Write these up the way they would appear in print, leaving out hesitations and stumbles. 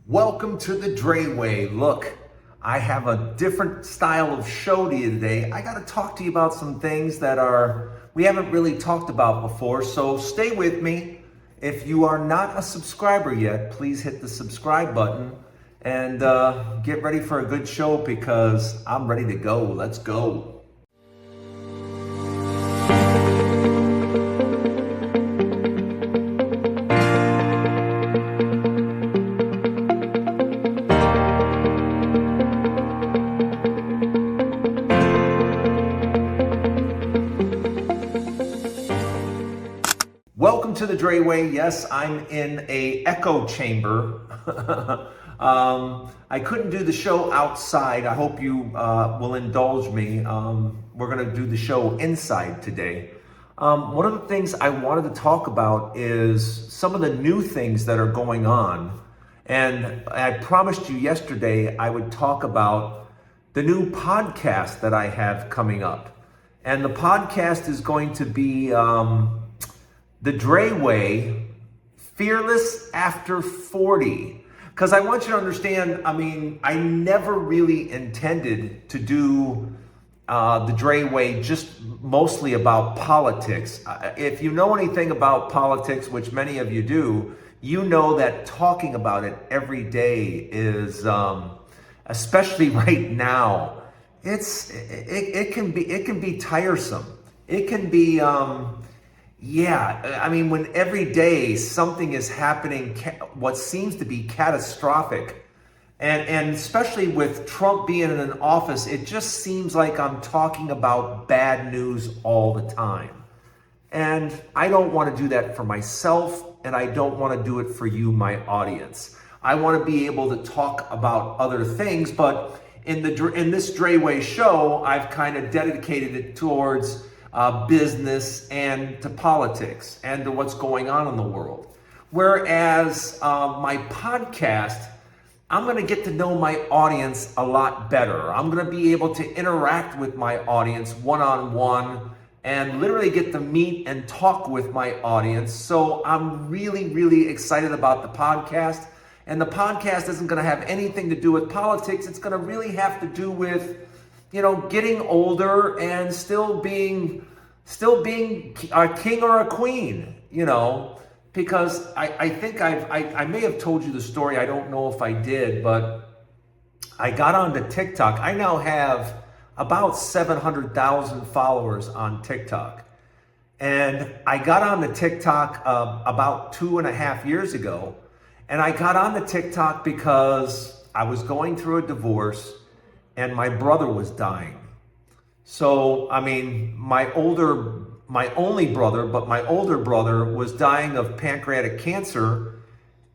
Welcome to the Drayway. Look, I have a different style of show to you today. I got to talk to you about some things that we haven't really talked about before, so stay with me. If you are not a subscriber yet, please hit the subscribe button and get ready for a good show because I'm ready to go. Let's go. Welcome to the Drayway. Yes, I'm in a echo chamber. I couldn't do the show outside. I hope you will indulge me. We're going to do the show inside today. One of the things I wanted to talk about is some of the new things that are going on. And I promised you yesterday I would talk about the new podcast that I have coming up. And the podcast is going to be the Drayway, Fearless After 40. Because I want you to understand, I never really intended to do the Drayway just mostly about politics. If you know anything about politics, which many of you do, you know that talking about it every day is, especially right now, it can be tiresome. It can be, when every day something is happening, what seems to be catastrophic, and especially with Trump being in an office, it just seems like I'm talking about bad news all the time. And I don't want to do that for myself, and I don't want to do it for you, my audience. I want to be able to talk about other things, but in this Drayway show, I've kind of dedicated it towards business and to politics and to what's going on in the world. Whereas my podcast, I'm going to get to know my audience a lot better. I'm going to be able to interact with my audience one-on-one and literally get to meet and talk with my audience. So I'm really, really excited about the podcast. And the podcast isn't going to have anything to do with politics. It's going to really have to do with getting older and still being a king or a queen, because I think I may have told you the story. I don't know if I did, but I got onto TikTok. I now have about 700,000 followers on TikTok. And I got onto TikTok about 2.5 years ago. And I got onto TikTok because I was going through a divorce and my brother was dying. So, my only brother, but my older brother was dying of pancreatic cancer,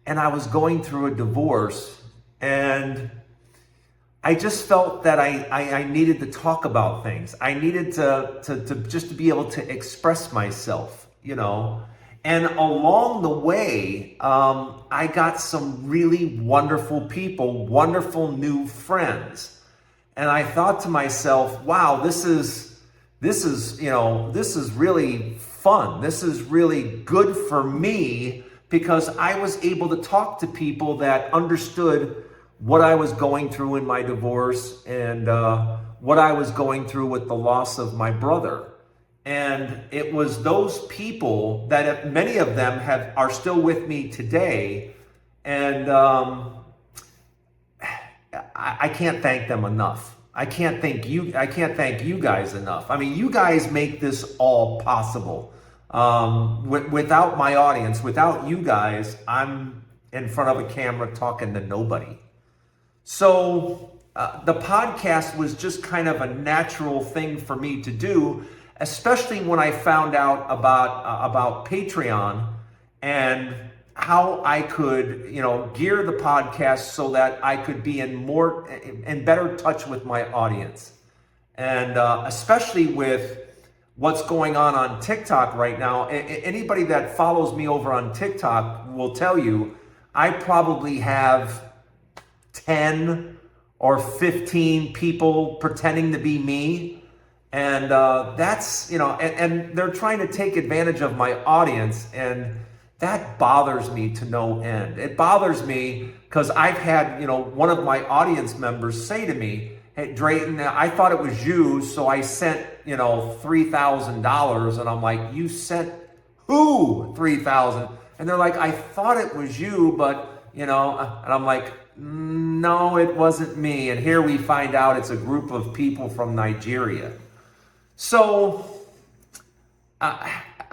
and I was going through a divorce, and I just felt that I needed to talk about things. I needed to just to be able to express myself, And along the way, I got some really wonderful people, wonderful new friends. And I thought to myself, wow, this is really fun. This is really good for me because I was able to talk to people that understood what I was going through in my divorce and what I was going through with the loss of my brother. And it was those people that many of them are still with me today. And I can't thank them enough. I can't thank you guys enough. You guys make this all possible. Without my audience, without you guys, I'm in front of a camera talking to nobody. So the podcast was just kind of a natural thing for me to do, especially when I found out about Patreon and how I could, gear the podcast so that I could be in better touch with my audience. And especially with what's going on TikTok right now. Anybody that follows me over on TikTok will tell you, I probably have 10 or 15 people pretending to be me. And that's, and they're trying to take advantage of my audience. And that bothers me to no end. It bothers me because I've had, one of my audience members say to me, "Hey, Drayton, I thought it was you, so I sent, $3,000. And I'm like, "You sent who 3,000? And they're like, "I thought it was you, but, and I'm like, "No, it wasn't me." And here we find out it's a group of people from Nigeria. So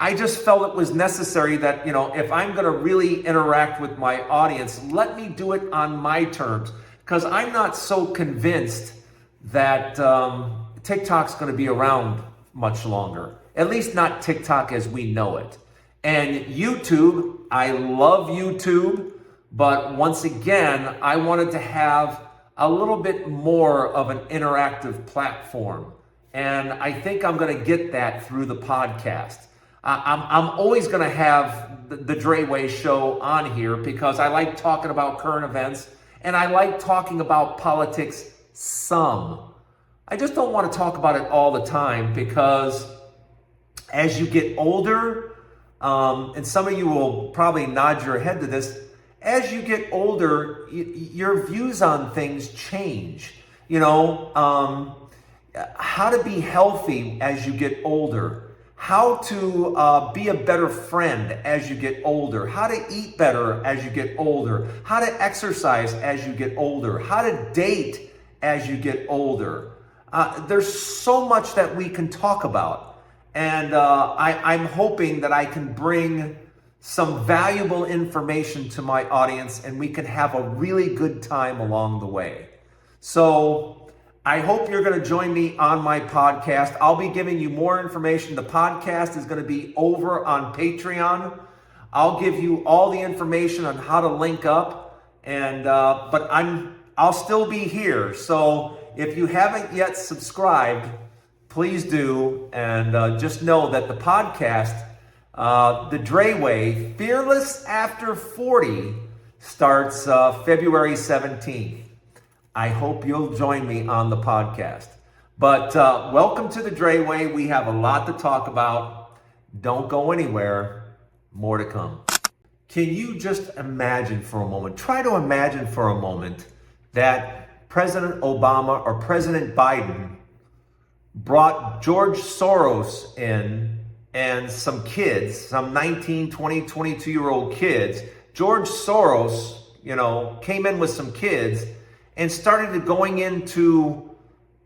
I just felt it was necessary that, if I'm going to really interact with my audience, let me do it on my terms. Because I'm not so convinced that TikTok's going to be around much longer. At least not TikTok as we know it. And YouTube, I love YouTube. But once again, I wanted to have a little bit more of an interactive platform. And I think I'm going to get that through the podcast. I'm always going to have the Drayway show on here because I like talking about current events and I like talking about politics some. I just don't want to talk about it all the time because as you get older, and some of you will probably nod your head to this, as you get older, your views on things change. How to be healthy as you get older, how to be a better friend as you get older, how to eat better as you get older, how to exercise as you get older, how to date as you get older. There's so much that we can talk about. And I'm hoping that I can bring some valuable information to my audience and we can have a really good time along the way. So I hope you're going to join me on my podcast. I'll be giving you more information. The podcast is going to be over on Patreon. I'll give you all the information on how to link up, and but I'll still be here. So if you haven't yet subscribed, please do, and just know that the podcast, the Drayway, Fearless After 40, starts February 17th. I hope you'll join me on the podcast. But welcome to the Drayway. We have a lot to talk about. Don't go anywhere. More to come. Can you just imagine for a moment, try to imagine for a moment that President Obama or President Biden brought George Soros in and some kids, some 19, 20, 22-year-old kids. George Soros, came in with some kids and started going into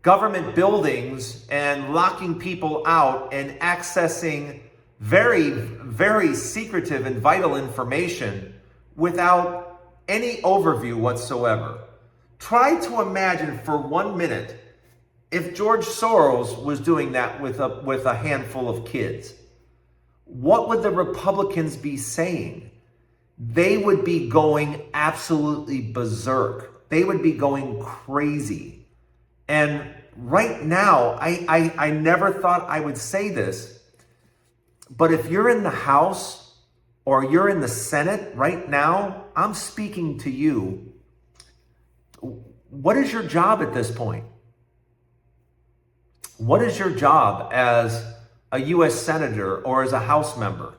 government buildings and locking people out and accessing very, very secretive and vital information without any overview whatsoever. Try to imagine for 1 minute if George Soros was doing that with a handful of kids. What would the Republicans be saying? They would be going absolutely berserk. They would be going crazy. And right now, I never thought I would say this, but if you're in the House or you're in the Senate right now, I'm speaking to you. What is your job at this point? What is your job as a U.S. Senator or as a House member?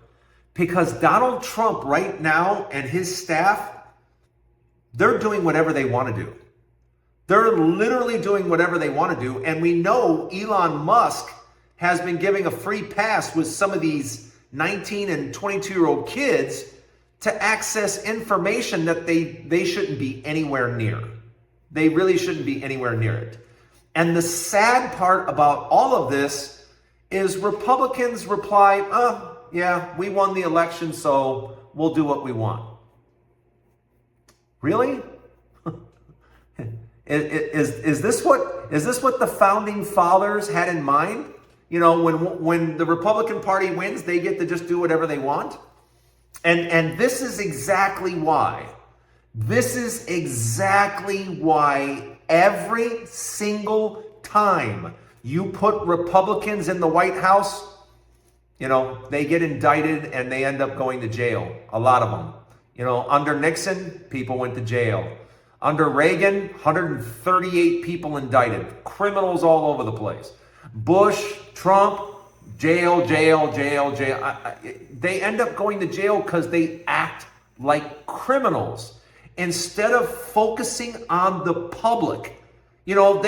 Because Donald Trump right now and his staff, they're doing whatever they want to do. They're literally doing whatever they want to do. And we know Elon Musk has been giving a free pass with some of these 19 and 22-year-old kids to access information that they shouldn't be anywhere near. They really shouldn't be anywhere near it. And the sad part about all of this is Republicans reply, yeah, we won the election, so we'll do what we want. Really? Is this what the founding fathers had in mind? When the Republican Party wins, they get to just do whatever they want. And this is exactly why. This is exactly why every single time you put Republicans in the White House, they get indicted and they end up going to jail. A lot of them. Under Nixon, people went to jail. Under Reagan, 138 people indicted. Criminals all over the place. Bush, Trump, Jail, jail, jail, jail. They end up going to jail because they act like criminals instead of focusing on the public. You know,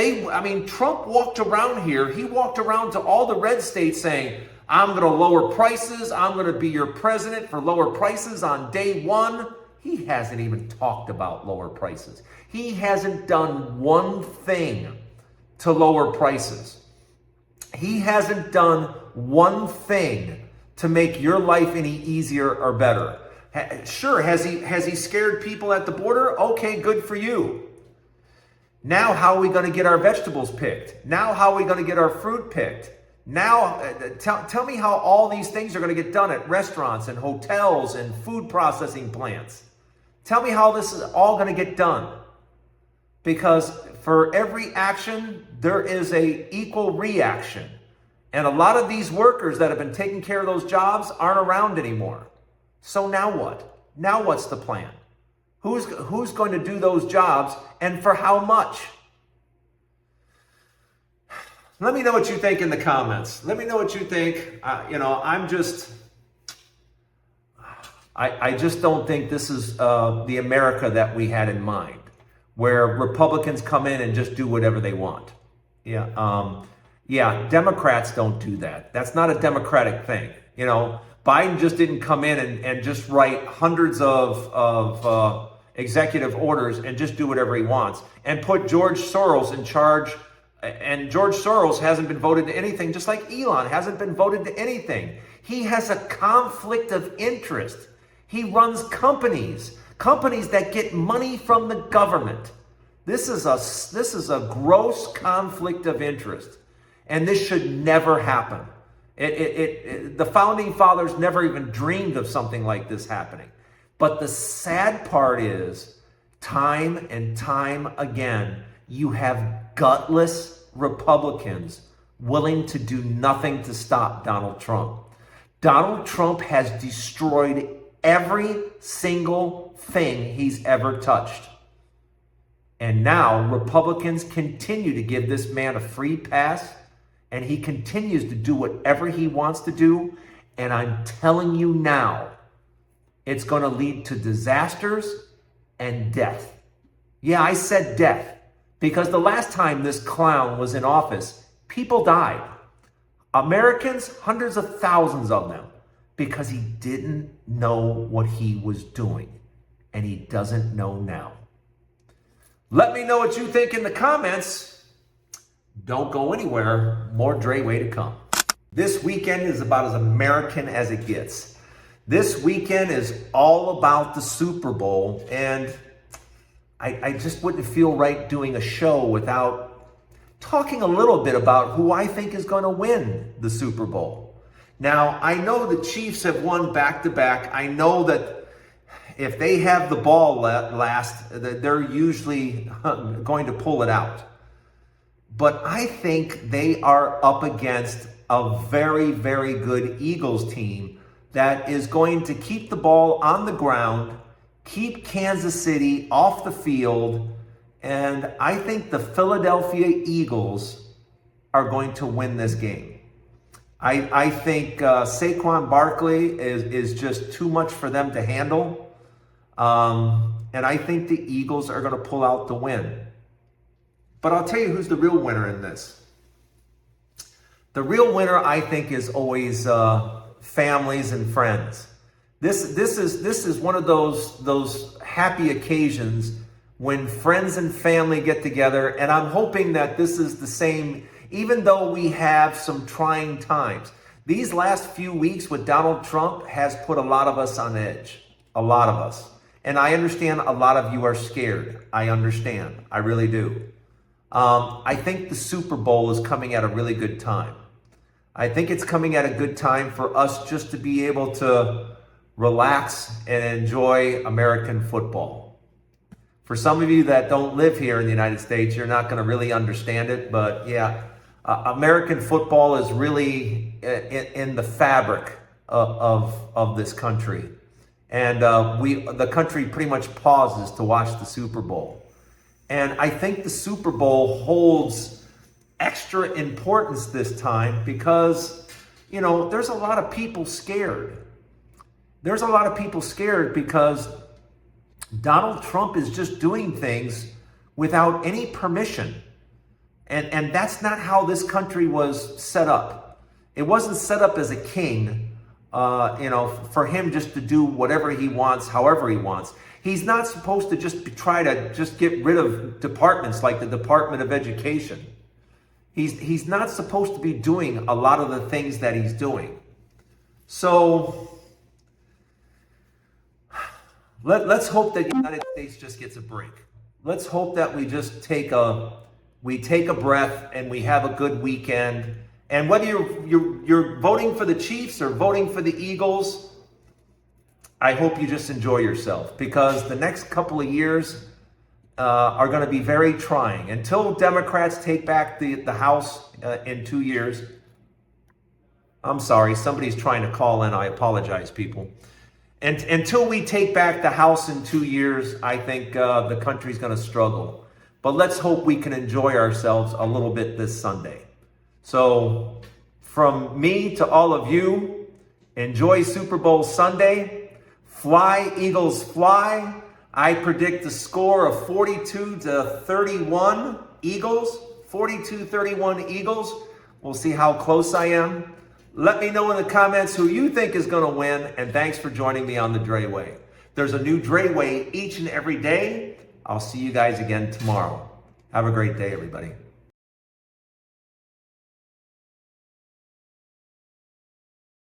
Trump walked around here. He walked around to all the red states saying, I'm going to lower prices. I'm going to be your president for lower prices on day one. He hasn't even talked about lower prices. He hasn't done one thing to lower prices. He hasn't done one thing to make your life any easier or better. Sure, has he scared people at the border? Okay, good for you. Now, how are we going to get our vegetables picked? Now, how are we going to get our fruit picked? Now, tell me how all these things are going to get done at restaurants and hotels and food processing plants. Tell me how this is all going to get done. Because for every action, there is an equal reaction. And a lot of these workers that have been taking care of those jobs aren't around anymore. So now what? Now what's the plan? Who's going to do those jobs and for how much? Let me know what you think in the comments. Let me know what you think. I just don't think this is the America that we had in mind, where Republicans come in and just do whatever they want. Democrats don't do that. That's not a democratic thing. Biden just didn't come in and just write hundreds of executive orders and just do whatever he wants and put George Soros in charge. And George Soros hasn't been voted to anything, just like Elon hasn't been voted to anything. He has a conflict of interest. He runs companies that get money from the government. This is a gross conflict of interest, and this should never happen. The founding fathers never even dreamed of something like this happening. But the sad part is, time and time again, you have gutless Republicans willing to do nothing to stop Donald Trump. Donald Trump has destroyed every single thing he's ever touched. And now Republicans continue to give this man a free pass, and he continues to do whatever he wants to do. And I'm telling you now, it's going to lead to disasters and death. Yeah, I said death. Because the last time this clown was in office, people died. Americans, hundreds of thousands of them, because he didn't know what he was doing. And he doesn't know now. Let me know what you think in the comments. Don't go anywhere. More Drayway to come. This weekend is about as American as it gets. This weekend is all about the Super Bowl, and I just wouldn't feel right doing a show without talking a little bit about who I think is going to win the Super Bowl. Now, I know the Chiefs have won back-to-back. I know that if they have the ball last, they're usually going to pull it out. But I think they are up against a very, very good Eagles team that is going to keep the ball on the ground, keep Kansas City off the field, and I think the Philadelphia Eagles are going to win this game. I think Saquon Barkley is just too much for them to handle, and I think the Eagles are going to pull out the win. But I'll tell you who's the real winner in this. The real winner, I think, is always families and friends. This is one of those happy occasions when friends and family get together, and I'm hoping that this is the same, even though we have some trying times. These last few weeks with Donald Trump has put a lot of us on edge, a lot of us. And I understand a lot of you are scared. I understand, I really do. I think the Super Bowl is coming at a really good time. I think it's coming at a good time for us just to be able to relax and enjoy American football. For some of you that don't live here in the United States, you're not going to really understand it, but yeah, American football is really in the fabric of this country. And the country pretty much pauses to watch the Super Bowl. And I think the Super Bowl holds extra importance this time because there's a lot of people scared. There's a lot of people scared because Donald Trump is just doing things without any permission. And that's not how this country was set up. It wasn't set up as a king, for him just to do whatever he wants, however he wants. He's not supposed to just try to just get rid of departments like the Department of Education. He's not supposed to be doing a lot of the things that he's doing. So let's hope that the United States just gets a break. Let's hope that we just take a breath and we have a good weekend. And whether you're voting for the Chiefs or voting for the Eagles, I hope you just enjoy yourself, because the next couple of years are going to be very trying. Until Democrats take back the House in 2 years. I'm sorry, somebody's trying to call in. I apologize, people. And until we take back the House in 2 years, I think the country's going to struggle. But let's hope we can enjoy ourselves a little bit this Sunday. So from me to all of you, enjoy Super Bowl Sunday. Fly, Eagles, fly. I predict a score of 42-31 Eagles. 42-31 Eagles. We'll see how close I am. Let me know in the comments who you think is going to win. And thanks for joining me on the Drayway. There's a new Drayway each and every day. I'll see you guys again tomorrow. Have a great day, everybody.